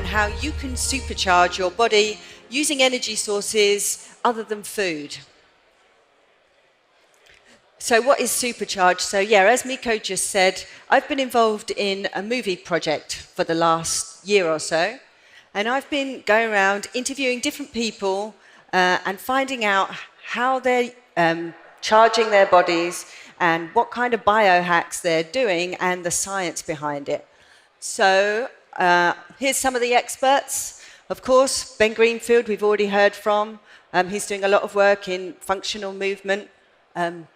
how you can supercharge your body using energy sources other than food. So what is SuperCharged? So yeah, as Miko just said, I've been involved in a movie project for the last year or so, and I've been going around interviewing different people and finding out how they're charging their bodies and what kind of biohacks they're doing and the science behind it. So here's some of the experts. Of course, Ben Greenfield, we've already heard from. He's doing a lot of work in functional movement.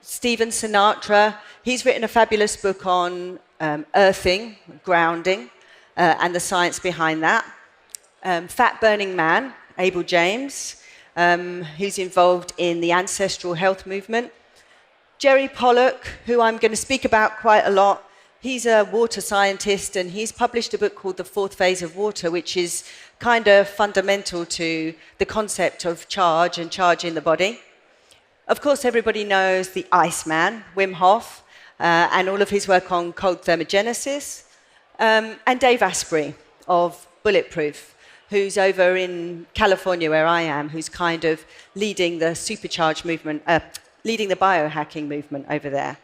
Stephen Sinatra, he's written a fabulous book on earthing, grounding, and the science behind that. Fat Burning Man, Abel James, who's involved in the ancestral health movement. Jerry Pollock, who I'm going to speak about quite a lot, he's a water scientist, and he's published a book called The Fourth Phase of Water, which is kind of fundamental to the concept of charge and charge in the body. Of course, everybody knows the Iceman, Wim Hof, and all of his work on cold thermogenesis. And Dave Asprey of Bulletproof, who's over in California, where I am, who's kind of leading the supercharged movement, leading the biohacking movement over there.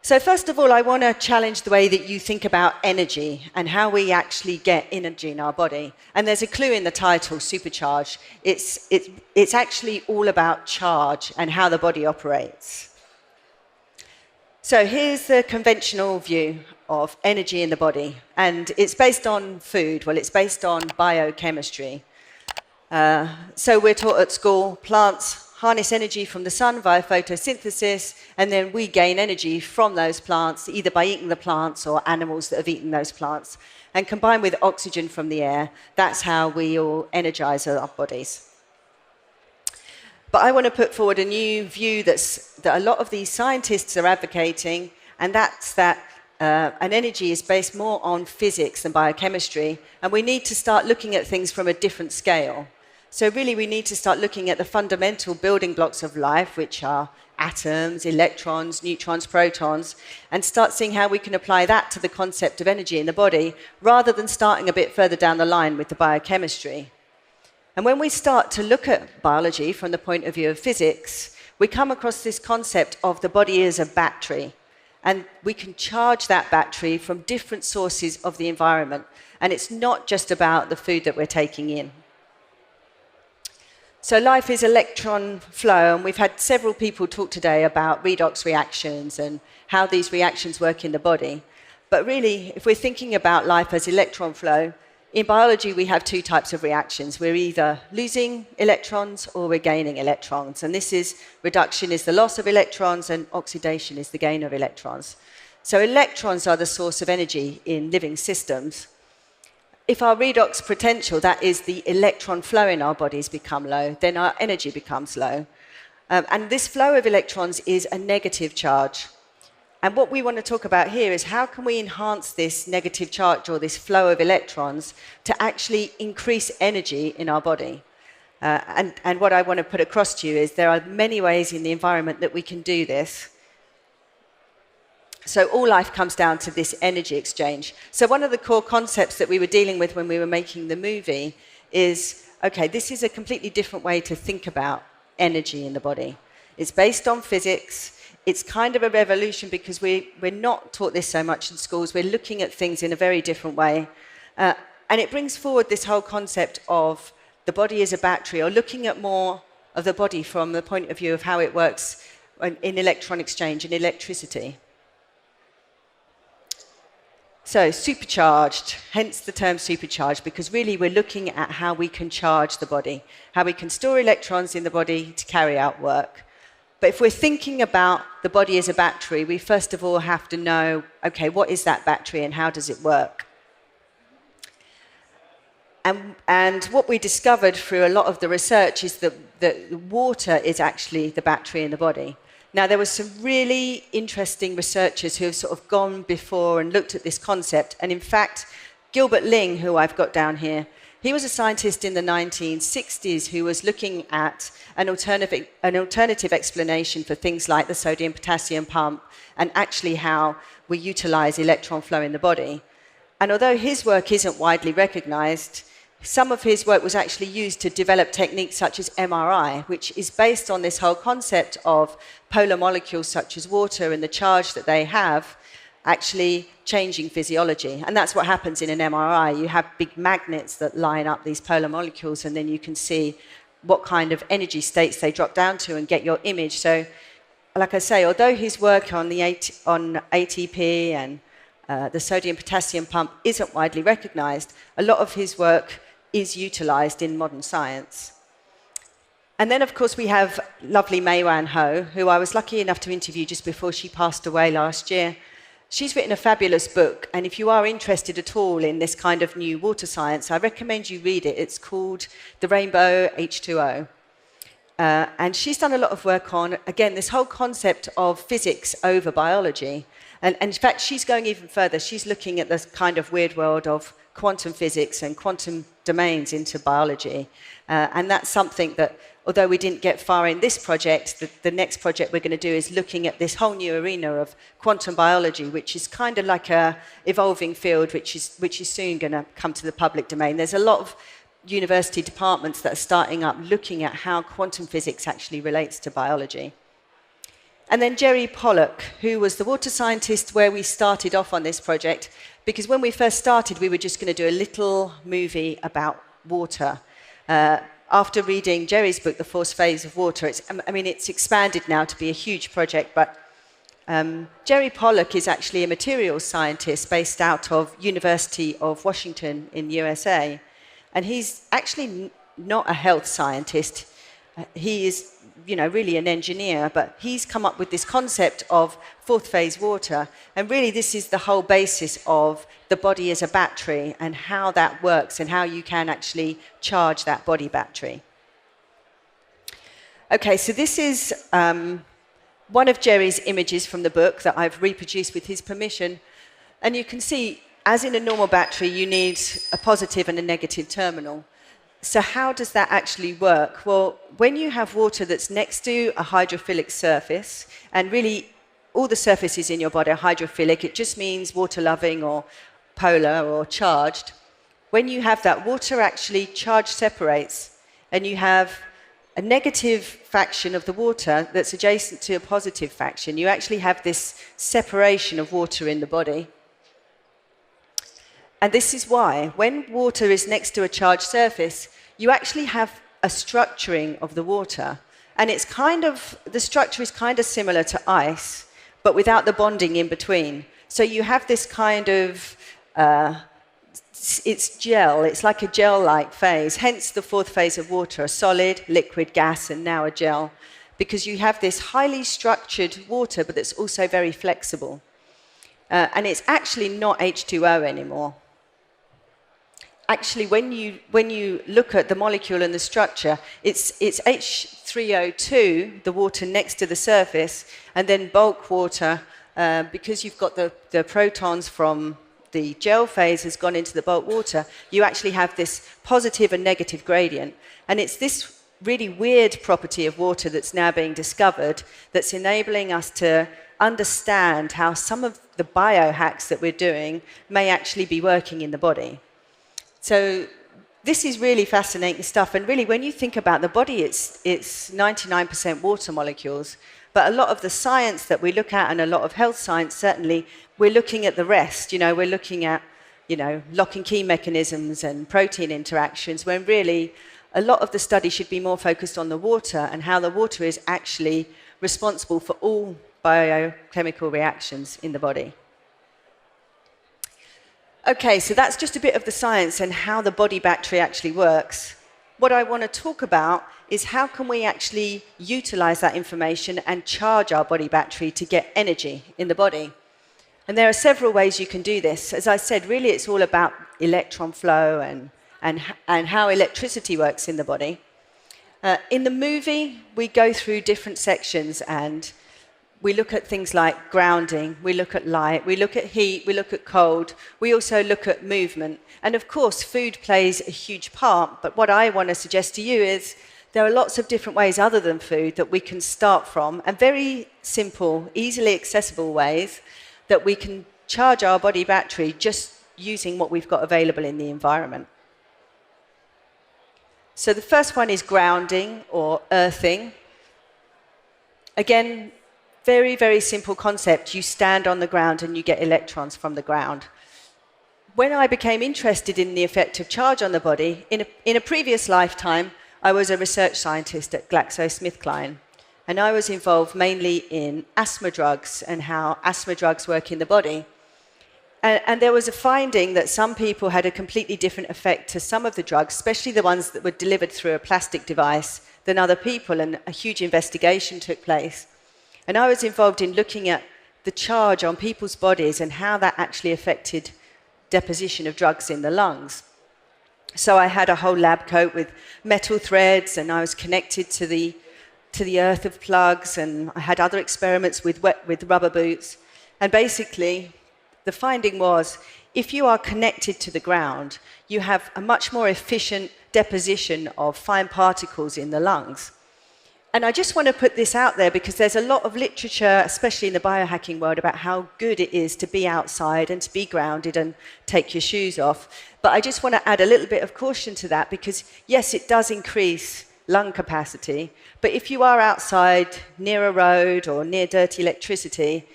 So first of all, I want to challenge the way that you think about energy and how we actually get energy in our body. And there's a clue in the title, Supercharged. It's actually all about charge and how the body operates. So here's the conventional view of energy in the body. And it's based on food. Well, it's based on biochemistry. So we're taught at school, plants harness energy from the sun via photosynthesis, and then we gain energy from those plants, either by eating the plants or animals that have eaten those plants. And combined with oxygen from the air, that's how we all energize our bodies. But I want to put forward a new view that a lot of these scientists are advocating, and that's that an energy is based more on physics than biochemistry, and we need to start looking at things from a different scale. So really, we need to start looking at the fundamental building blocks of life, which are atoms, electrons, neutrons, protons, and start seeing how we can apply that to the concept of energy in the body, rather than starting a bit further down the line with the biochemistry. And when we start to look at biology from the point of view of physics, we come across this concept of the body as a battery. And we can charge that battery from different sources of the environment. And it's not just about the food that we're taking in. So life is electron flow, and we've had several people talk today about redox reactions and how these reactions work in the body. But really, if we're thinking about life as electron flow, in biology we have two types of reactions. We're either losing electrons or we're gaining electrons. And this is, reduction is the loss of electrons and oxidation is the gain of electrons. So electrons are the source of energy in living systems. If our redox potential, that is the electron flow in our bodies, become low, then our energy becomes low. And this flow of electrons is a negative charge. And what we want to talk about here is how can we enhance this negative charge or this flow of electrons to actually increase energy in our body. And what I want to put across to you is there are many ways in the environment that we can do this. So all life comes down to this energy exchange. So one of the core concepts that we were dealing with when we were making the movie is, okay, this is a completely different way to think about energy in the body. It's based on physics. It's kind of a revolution because we're not taught this so much in schools. We're looking at things in a very different way. And it brings forward this whole concept of the body as a battery, or looking at more of the body from the point of view of how it works in electron exchange and electricity. So supercharged, hence the term supercharged, because really we're looking at how we can charge the body, how we can store electrons in the body to carry out work. But if we're thinking about the body as a battery, we first of all have to know, okay, what is that battery and how does it work? And what we discovered through a lot of the research is that water is actually the battery in the body. Now, there were some really interesting researchers who have sort of gone before and looked at this concept. And in fact, Gilbert Ling, who I've got down here, he was a scientist in the 1960s who was looking at an alternative explanation for things like the sodium-potassium pump and actually how we utilize electron flow in the body. And although his work isn't widely recognized, some of his work was actually used to develop techniques such as MRI, which is based on this whole concept of polar molecules such as water and the charge that they have actually changing physiology. And that's what happens in an MRI. You have big magnets that line up these polar molecules, and then you can see what kind of energy states they drop down to and get your image. So, like I say, although his work on ATP and the sodium-potassium pump isn't widely recognized, a lot of his work is utilized in modern science. And then, of course, we have lovely Mei-Wan Ho, who I was lucky enough to interview just before she passed away last year. She's written a fabulous book, and if you are interested at all in this kind of new water science, I recommend you read it. It's called The Rainbow H2O. And she's done a lot of work on, again, this whole concept of physics over biology. And in fact, she's going even further. She's looking at this kind of weird world of quantum physics and quantum domains into biology. And that's something that, although we didn't get far in this project, the next project we're going to do is looking at this whole new arena of quantum biology, which is kind of like a evolving field, which is soon going to come to the public domain. There's a lot of university departments that are starting up looking at how quantum physics actually relates to biology. And then Jerry Pollock, who was the water scientist where we started off on this project, because when we first started, we were just going to do a little movie about water. After reading Jerry's book, The Fourth Phase of Water, it's expanded now to be a huge project, but Jerry Pollock is actually a materials scientist based out of University of Washington in USA. And he's actually not a health scientist. He is, really an engineer, but he's come up with this concept of fourth phase water. And really, this is the whole basis of the body as a battery and how that works and how you can actually charge that body battery. Okay, so this is one of Jerry's images from the book that I've reproduced with his permission. And you can see, as in a normal battery, you need a positive and a negative terminal. So how does that actually work? Well, when you have water that's next to a hydrophilic surface, and really all the surfaces in your body are hydrophilic, it just means water-loving or polar or charged. When you have that, water actually charge separates, and you have a negative fraction of the water that's adjacent to a positive fraction. You actually have this separation of water in the body. And this is why, when water is next to a charged surface, you actually have a structuring of the water. And the structure is kind of similar to ice, but without the bonding in between. So you have this kind of, it's gel, it's like a gel-like phase, hence the fourth phase of water, a solid, liquid, gas, and now a gel, because you have this highly structured water, but it's also very flexible. And it's actually not H2O anymore. Actually, when you look at the molecule and the structure, it's H3O2, the water next to the surface, and then bulk water, because you've got the protons from the gel phase has gone into the bulk water, you actually have this positive and negative gradient. And it's this really weird property of water that's now being discovered that's enabling us to understand how some of the biohacks that we're doing may actually be working in the body. So this is really fascinating stuff. And really, when you think about the body, it's 99% water molecules. But a lot of the science that we look at, and a lot of health science, certainly, we're looking at the rest. We're looking at, lock and key mechanisms and protein interactions, when really a lot of the study should be more focused on the water and how the water is actually responsible for all biochemical reactions in the body. Okay, so that's just a bit of the science and how the body battery actually works. What I want to talk about is how can we actually utilize that information and charge our body battery to get energy in the body. And there are several ways you can do this. As I said, really it's all about electron flow and how electricity works in the body. In the movie, we go through different sections and we look at things like grounding, we look at light, we look at heat, we look at cold, we also look at movement. And of course, food plays a huge part, but what I want to suggest to you is there are lots of different ways other than food that we can start from, and very simple, easily accessible ways that we can charge our body battery just using what we've got available in the environment. So the first one is grounding or earthing. Again, very, very simple concept. You stand on the ground and you get electrons from the ground. When I became interested in the effect of charge on the body, in a previous lifetime, I was a research scientist at GlaxoSmithKline, and I was involved mainly in asthma drugs and how asthma drugs work in the body. And there was a finding that some people had a completely different effect to some of the drugs, especially the ones that were delivered through a plastic device, than other people, and a huge investigation took place. And I was involved in looking at the charge on people's bodies and how that actually affected deposition of drugs in the lungs. So I had a whole lab coat with metal threads, and I was connected to the earth of plugs, and I had other experiments with rubber boots. And basically, the finding was, if you are connected to the ground, you have a much more efficient deposition of fine particles in the lungs. And I just want to put this out there because there's a lot of literature, especially in the biohacking world, about how good it is to be outside and to be grounded and take your shoes off. But I just want to add a little bit of caution to that because, yes, it does increase lung capacity, but if you are outside near a road or near dirty electricity,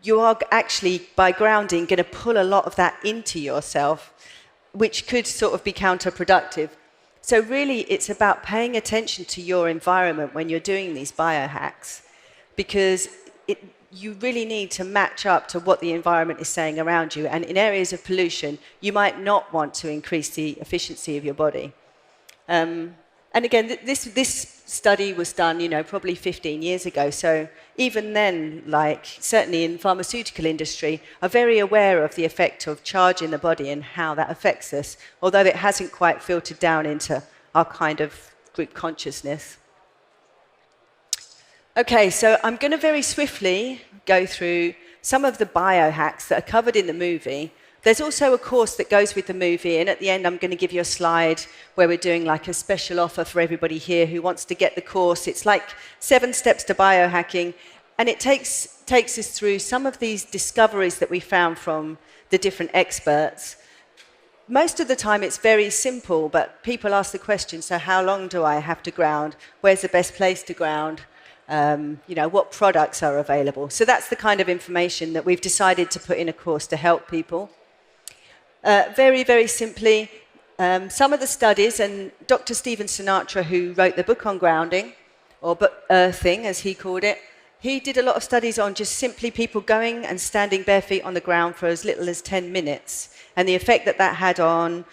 you are actually, by grounding, going to pull a lot of that into yourself, which could sort of be counterproductive. So really, it's about paying attention to your environment when you're doing these biohacks, because you really need to match up to what the environment is saying around you. And in areas of pollution, you might not want to increase the efficiency of your body. And again, this study was done, probably 15 years ago. So even then, certainly in the pharmaceutical industry, are very aware of the effect of charge in the body and how that affects us, although it hasn't quite filtered down into our kind of group consciousness. Okay, so I'm going to very swiftly go through some of the biohacks that are covered in the movie. There's also a course that goes with the movie, and at the end I'm going to give you a slide where we're doing a special offer for everybody here who wants to get the course. It's 7 steps to biohacking, and it takes us through some of these discoveries that we found from the different experts. Most of the time it's very simple, but people ask the question, so how long do I have to ground? Where's the best place to ground? What products are available? So that's the kind of information that we've decided to put in a course to help people. Very, very simply, some of the studies, and Dr. Stephen Sinatra, who wrote the book on grounding, or earthing, as he called it, he did a lot of studies on just simply people going and standing bare feet on the ground for as little as 10 minutes, and the effect that that had on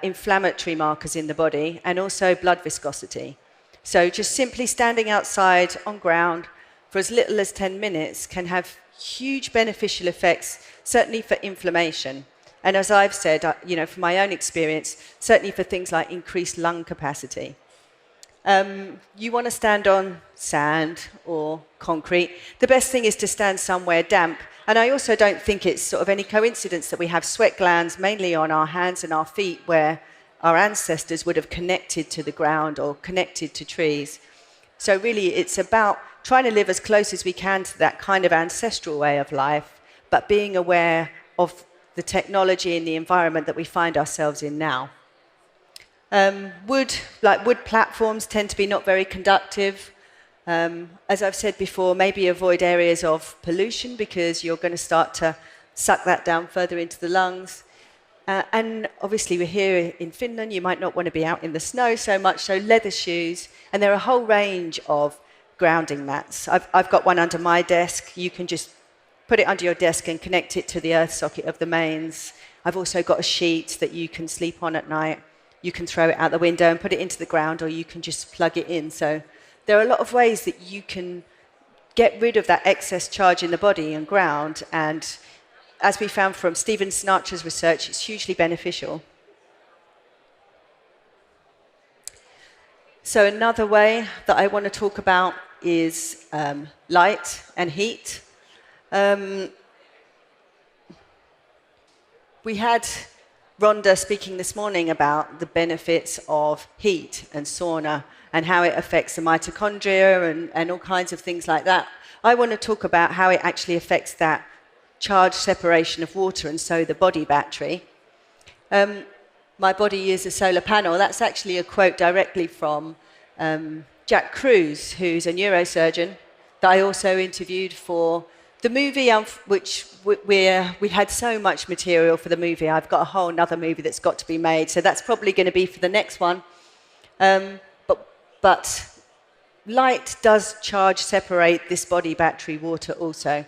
inflammatory markers in the body, and also blood viscosity. So just simply standing outside on ground for as little as 10 minutes can have huge beneficial effects, certainly for inflammation. And as I've said, from my own experience, certainly for things like increased lung capacity. You want to stand on sand or concrete. The best thing is to stand somewhere damp. And I also don't think it's sort of any coincidence that we have sweat glands mainly on our hands and our feet where our ancestors would have connected to the ground or connected to trees. So really, it's about trying to live as close as we can to that kind of ancestral way of life, but being aware of the technology and the environment that we find ourselves in now. Wood platforms tend to be not very conductive. As I've said before, maybe avoid areas of pollution because you're going to start to suck that down further into the lungs. And obviously we're here in Finland, you might not want to be out in the snow so much, so leather shoes. And there are a whole range of grounding mats. I've got one under my desk. You can just put it under your desk and connect it to the earth socket of the mains. I've also got a sheet that you can sleep on at night. You can throw it out the window and put it into the ground, or you can just plug it in. So there are a lot of ways that you can get rid of that excess charge in the body and ground, and as we found from Stephen Sinatra's research, it's hugely beneficial. So another way that I want to talk about is light and heat. We had Rhonda speaking this morning about the benefits of heat and sauna and how it affects the mitochondria and all kinds of things like that. I want to talk about how it actually affects that charge separation of water, and so the body battery. My body is a solar panel. That's actually a quote directly from Jack Kruse, who's a neurosurgeon that I also interviewed for the movie, which we had so much material for the movie. I've got a whole another movie that's got to be made, so that's probably going to be for the next one. But light does charge separate this body battery water also.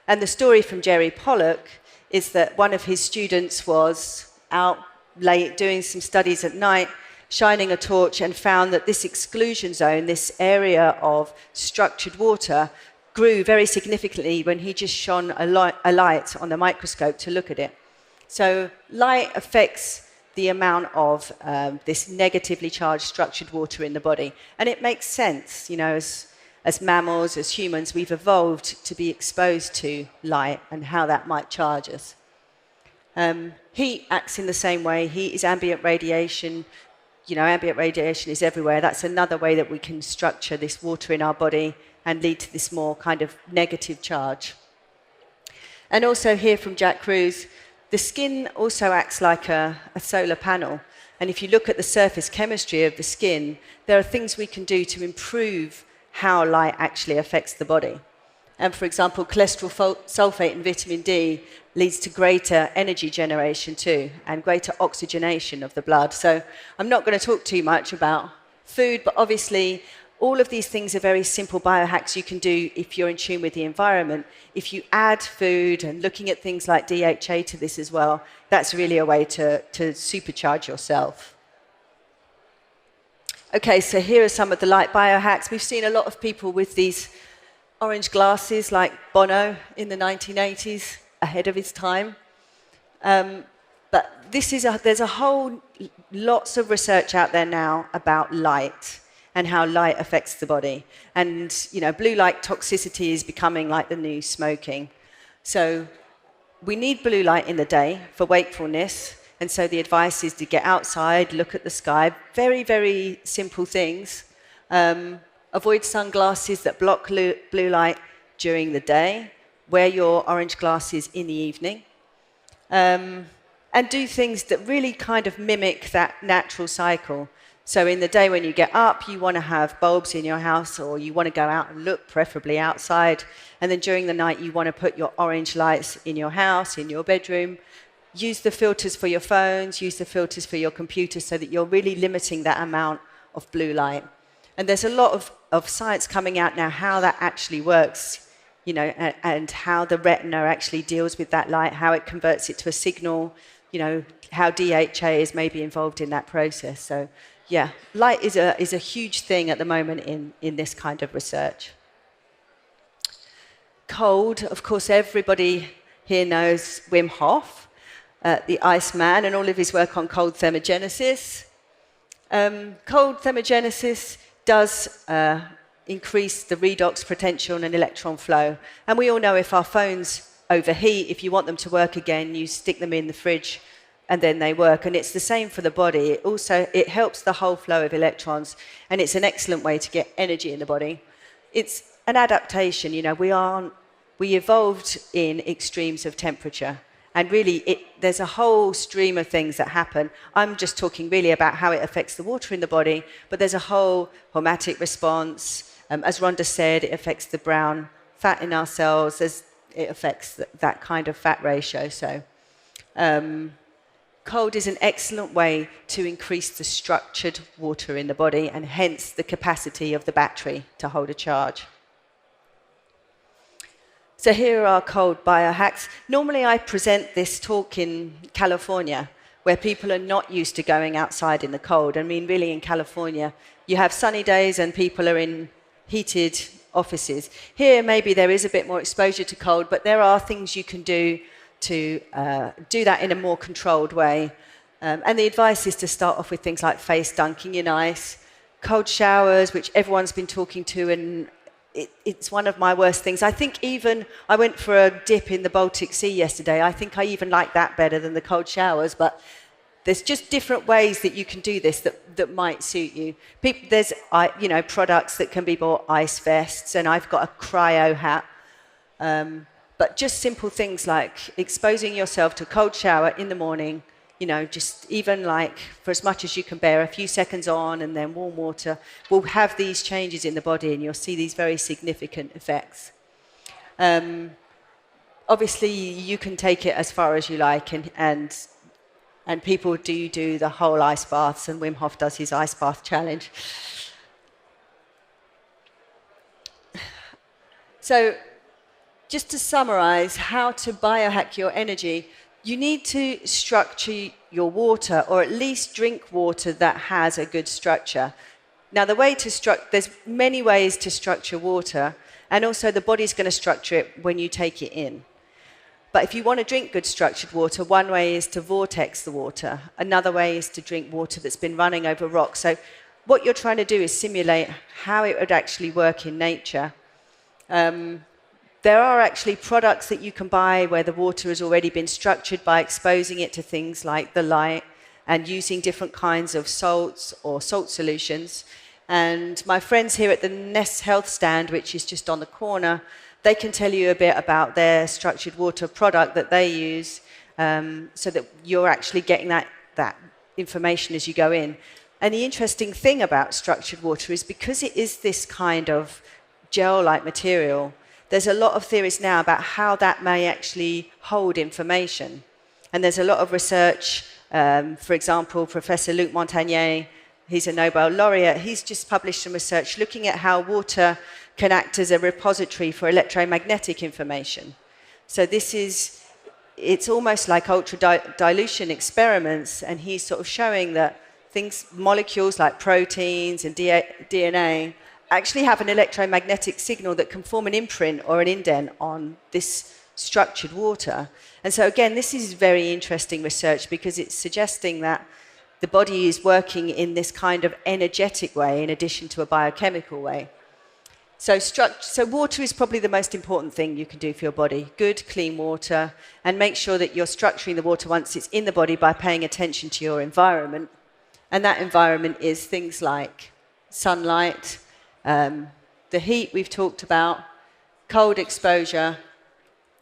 And the story from Jerry Pollock is that one of his students was out late doing some studies at night, shining a torch, and found that this exclusion zone, this area of structured water, grew very significantly when he just shone a light on the microscope to look at it. So light affects the amount of this negatively charged structured water in the body. And it makes sense, as mammals, as humans, we've evolved to be exposed to light and how that might charge us. Heat acts in the same way. Heat is ambient radiation. Ambient radiation is everywhere. That's another way that we can structure this water in our body and lead to this more kind of negative charge. And also here from Jack Kruse, the skin also acts like a solar panel. And if you look at the surface chemistry of the skin, there are things we can do to improve how light actually affects the body. And for example, cholesterol sulfate and vitamin D leads to greater energy generation too, and greater oxygenation of the blood. So I'm not going to talk too much about food, but obviously all of these things are very simple biohacks you can do if you're in tune with the environment. If you add food and looking at things like DHA to this as well, that's really a way to supercharge yourself. Okay, so here are some of the light biohacks. We've seen a lot of people with these orange glasses like Bono in the 1980s, ahead of his time. But there's a whole lots of research out there now about light and how light affects the body. And, blue light toxicity is becoming like the new smoking. So we need blue light in the day for wakefulness. And so the advice is to get outside, look at the sky, very, very simple things. Avoid sunglasses that block blue light during the day. Wear your orange glasses in the evening. And do things that really kind of mimic that natural cycle. So in the day when you get up, you want to have bulbs in your house, or you want to go out and look, preferably outside. And then during the night, you want to put your orange lights in your house, in your bedroom. Use the filters for your phones, use the filters for your computer so that you're really limiting that amount of blue light. And there's a lot of science coming out now how that actually works, and how the retina actually deals with that light, how it converts it to a signal, how DHA is maybe involved in that process. So, yeah, light is a huge thing at the moment in this kind of research. Cold, of course, everybody here knows Wim Hof, the Iceman, and all of his work on cold thermogenesis. Cold thermogenesis does increase the redox potential and electron flow. And we all know if our phones overheat, if you want them to work again, you stick them in the fridge and then they work. And it's the same for the body. It helps the whole flow of electrons, and it's an excellent way to get energy in the body. It's an adaptation. We evolved in extremes of temperature. And really, there's a whole stream of things that happen. I'm just talking really about how it affects the water in the body, but there's a whole hormetic response. As Rhonda said, it affects the brown fat in our cells. It affects that kind of fat ratio. So cold is an excellent way to increase the structured water in the body, and hence the capacity of the battery to hold a charge. So here are our cold biohacks. Normally I present this talk in California, where people are not used to going outside in the cold. I mean, really in California, you have sunny days and people are in heated offices. Here, maybe there is a bit more exposure to cold, but there are things you can do to do that in a more controlled way. And the advice is to start off with things like face dunking in ice, cold showers, which everyone's been talking to, and it's one of my worst things. I think even I went for a dip in the Baltic Sea yesterday. I think I even like that better than the cold showers, but there's just different ways that you can do this that might suit you. There's products that can be bought, ice vests, and I've got a cryo hat. But just simple things like exposing yourself to a cold shower in the morning, just even like for as much as you can bear, a few seconds on and then warm water, will have these changes in the body, and you'll see these very significant effects. Obviously, you can take it as far as you like, and people do the whole ice baths, and Wim Hof does his ice bath challenge. So, just to summarize how to biohack your energy, you need to structure your water, or at least drink water that has a good structure. Now, there's many ways to structure water, and also the body's going to structure it when you take it in. But if you want to drink good structured water, one way is to vortex the water. Another way is to drink water that's been running over rocks. So what you're trying to do is simulate how it would actually work in nature. There are actually products that you can buy where the water has already been structured by exposing it to things like the light and using different kinds of salts or salt solutions. And my friends here at the Nest Health stand, which is just on the corner, they can tell you a bit about their structured water product that they use, so that you're actually getting that information as you go in. And the interesting thing about structured water is because it is this kind of gel-like material, there's a lot of theories now about how that may actually hold information. And there's a lot of research. For example, Professor Luc Montagnier, he's a Nobel laureate, he's just published some research looking at how water can act as a repository for electromagnetic information. So it's almost like ultra-dilution experiments, and he's sort of showing that molecules like proteins and DNA actually have an electromagnetic signal that can form an imprint or an indent on this structured water. And so again, this is very interesting research because it's suggesting that the body is working in this kind of energetic way in addition to a biochemical way. So water is probably the most important thing you can do for your body. Good, clean water, and make sure that you're structuring the water once it's in the body by paying attention to your environment. And that environment is things like sunlight, the heat we've talked about, cold exposure,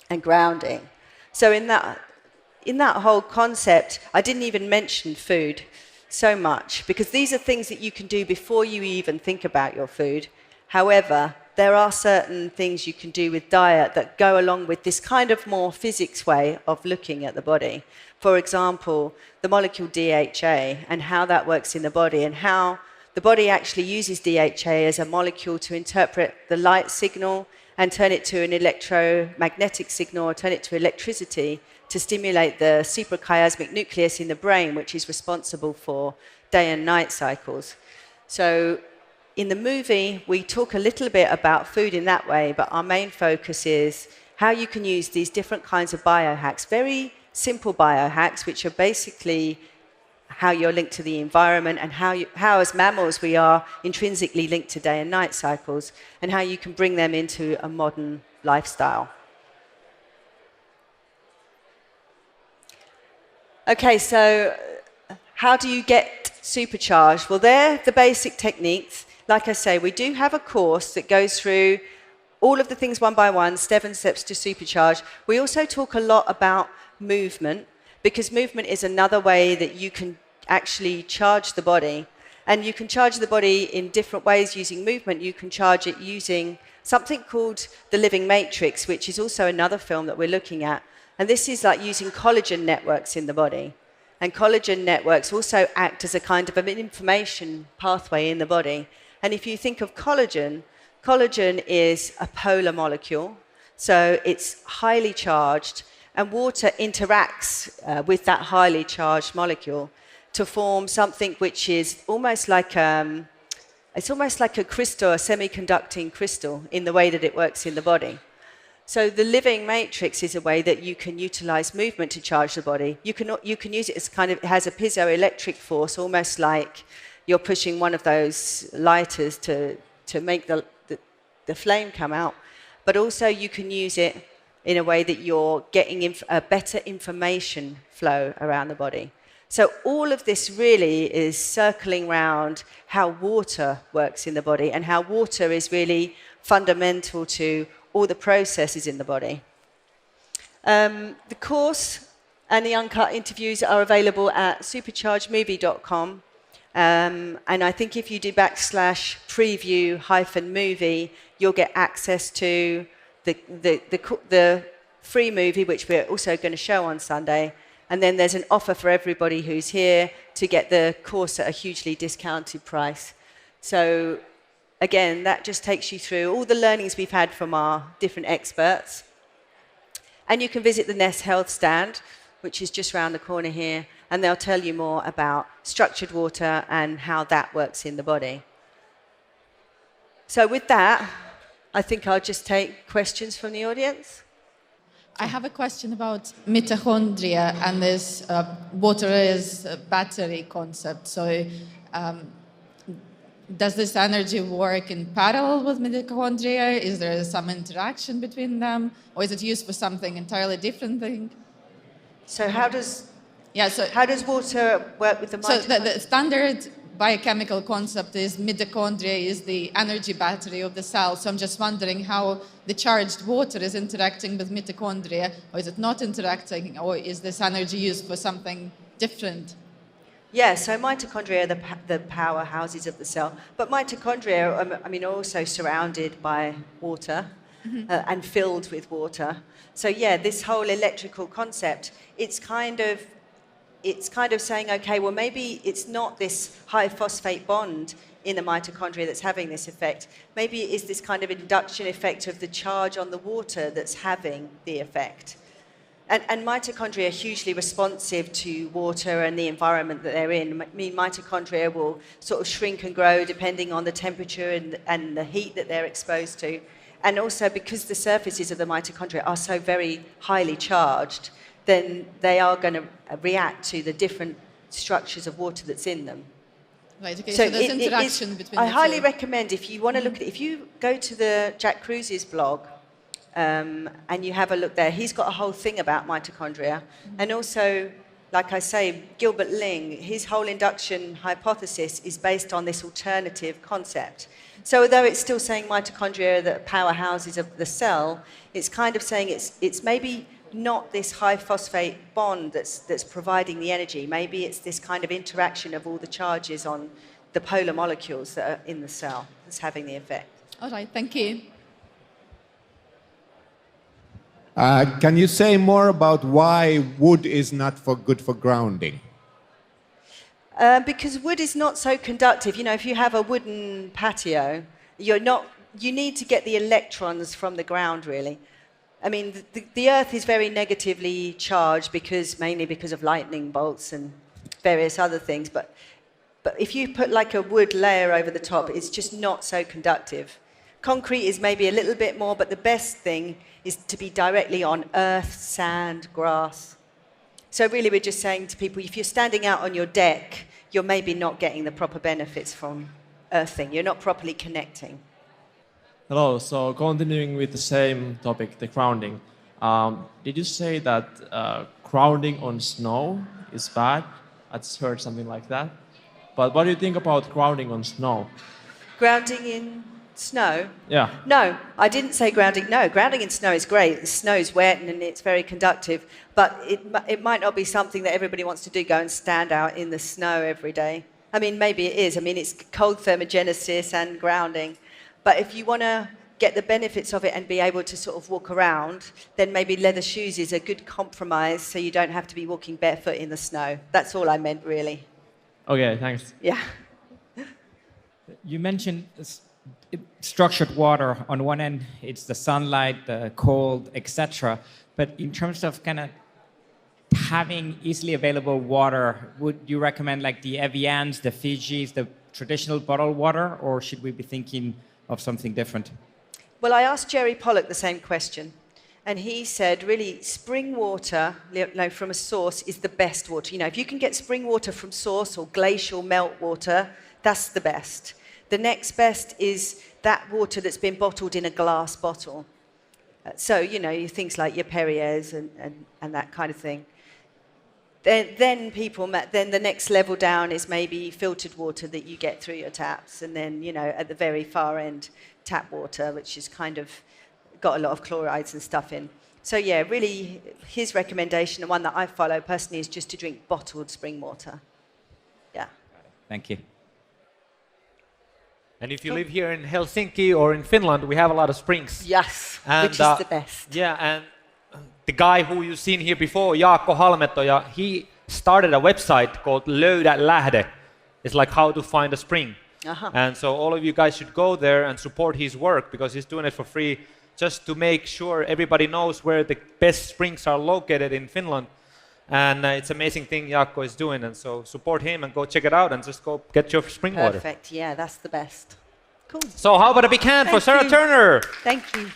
and grounding. So in that whole concept, I didn't even mention food so much, because these are things that you can do before you even think about your food. However, there are certain things you can do with diet that go along with this kind of more physics way of looking at the body. For example, the molecule DHA and how that works in the body, and how the body actually uses DHA as a molecule to interpret the light signal and turn it to an electromagnetic signal, or turn it to electricity to stimulate the suprachiasmatic nucleus in the brain, which is responsible for day and night cycles. So in the movie, we talk a little bit about food in that way, but our main focus is how you can use these different kinds of biohacks, very simple biohacks, which are basically how you're linked to the environment, and how as mammals we are intrinsically linked to day and night cycles, and how you can bring them into a modern lifestyle. Okay, so how do you get supercharged? Well, they're the basic techniques. Like I say, we do have a course that goes through all of the things one by one, 7 steps to supercharge. We also talk a lot about movement, because movement is another way that you can actually charge the body. And you can charge the body in different ways using movement. You can charge it using something called the living matrix, which is also another film that we're looking at. And this is like using collagen networks in the body. And collagen networks also act as a kind of an information pathway in the body. And if you think of collagen, collagen is a polar molecule, so it's highly charged, and water interacts with that highly charged molecule to form something which is almost like it's almost like a crystal, a semiconducting crystal, in the way that it works in the body. So the living matrix is a way that you can utilize movement to charge the body. You can use it as it has a piezoelectric force, almost like you're pushing one of those lighters to make the flame come out. But also you can use it in a way that you're getting a better information flow around the body. So all of this really is circling around how water works in the body, and how water is really fundamental to all the processes in the body. The course and the uncut interviews are available at superchargedmovie.com. And I think if you do /preview-movie, you'll get access to the free movie, which we're also going to show on Sunday. And then there's an offer for everybody who's here to get the course at a hugely discounted price. So again, that just takes you through all the learnings we've had from our different experts. And you can visit the Nest Health stand, which is just round the corner here, and they'll tell you more about structured water and how that works in the body. So with that, I think I'll just take questions from the audience. I have a question about mitochondria and this water is battery concept. So does this energy work in parallel with mitochondria? Is there some interaction between them? Or is it used for something entirely different thing? So how does water work with the mitochondria? So the standard biochemical concept is mitochondria is the energy battery of the cell. So I'm just wondering how the charged water is interacting with mitochondria, or is it not interacting, or is this energy used for something different? Yeah, so mitochondria are the powerhouses of the cell. But mitochondria, are also surrounded by water and filled with water. So yeah, this whole electrical concept, it's kind of saying, okay, well, maybe it's not this high phosphate bond in the mitochondria that's having this effect. Maybe it is this kind of induction effect of the charge on the water that's having the effect. And mitochondria are hugely responsive to water and the environment that they're in. I mean, mitochondria will sort of shrink and grow depending on the temperature and the heat that they're exposed to. And also because the surfaces of the mitochondria are so very highly charged, then they are going to react to the different structures of water that's in them. Right, okay, so there's interaction between I highly recommend, if you want to look at it, if you go to the Jack Cruise's blog and you have a look there, he's got a whole thing about mitochondria. And also, like I say, Gilbert Ling, his whole induction hypothesis is based on this alternative concept. So although it's still saying mitochondria are the powerhouses of the cell, it's kind of saying it's maybe not this high phosphate bond that's providing the energy. Maybe it's this kind of interaction of all the charges on the polar molecules that are in the cell that's having the effect. All right, thank you. Can you say more about why wood is not good for grounding? Because wood is not so conductive. You know, if you have a wooden patio, you need to get the electrons from the ground, really. I mean, the Earth is very negatively charged mainly because of lightning bolts and various other things. But if you put like a wood layer over the top, it's just not so conductive. Concrete is maybe a little bit more, but the best thing is to be directly on earth, sand, grass. So really we're just saying to people, if you're standing out on your deck, you're maybe not getting the proper benefits from earthing. You're not properly connecting. Hello, so continuing with the same topic, the grounding. Did you say that grounding on snow is bad? I just heard something like that. But what do you think about grounding on snow? Grounding in snow? Yeah. No, I didn't say grounding. No, grounding in snow is great. The snow's wet and it's very conductive. But it might not be something that everybody wants to do, go and stand out in the snow every day. I mean, maybe it is. I mean, it's cold thermogenesis and grounding. But if you want to get the benefits of it and be able to sort of walk around, then maybe leather shoes is a good compromise so you don't have to be walking barefoot in the snow. That's all I meant, really. Okay, thanks. Yeah. You mentioned structured water. On one end, it's the sunlight, the cold, etc. But in terms of kind of having easily available water, would you recommend like the Evians, the Fijis, the traditional bottled water, or should we be thinking of something different? Well, I asked Jerry Pollock the same question, and he said, really, spring water from a source is the best water. You know, if you can get spring water from source or glacial melt water, that's the best. The next best is that water that's been bottled in a glass bottle. So, you know, things like your Perrier's and that kind of thing. Then the next level down is maybe filtered water that you get through your taps, and then, you know, at the very far end, tap water, which is kind of got a lot of chlorides and stuff in. So yeah, really, his recommendation, and one that I follow personally, is just to drink bottled spring water. Yeah. Thank you. And if you live here in Helsinki or in Finland, we have a lot of springs. Yes, And, which is the best. Yeah, and the guy who you've seen here before, Jaakko Halmetoja, he started a website called Löydä Lähde. It's like how to find a spring. And so all of you guys should go there and support his work because he's doing it for free just to make sure everybody knows where the best springs are located in Finland. And it's an amazing thing Jaakko is doing. And so support him and go check it out and just go get your spring water. Perfect. Yeah, that's the best. Cool. So how about a big hand for Sarah Turner? Thank you.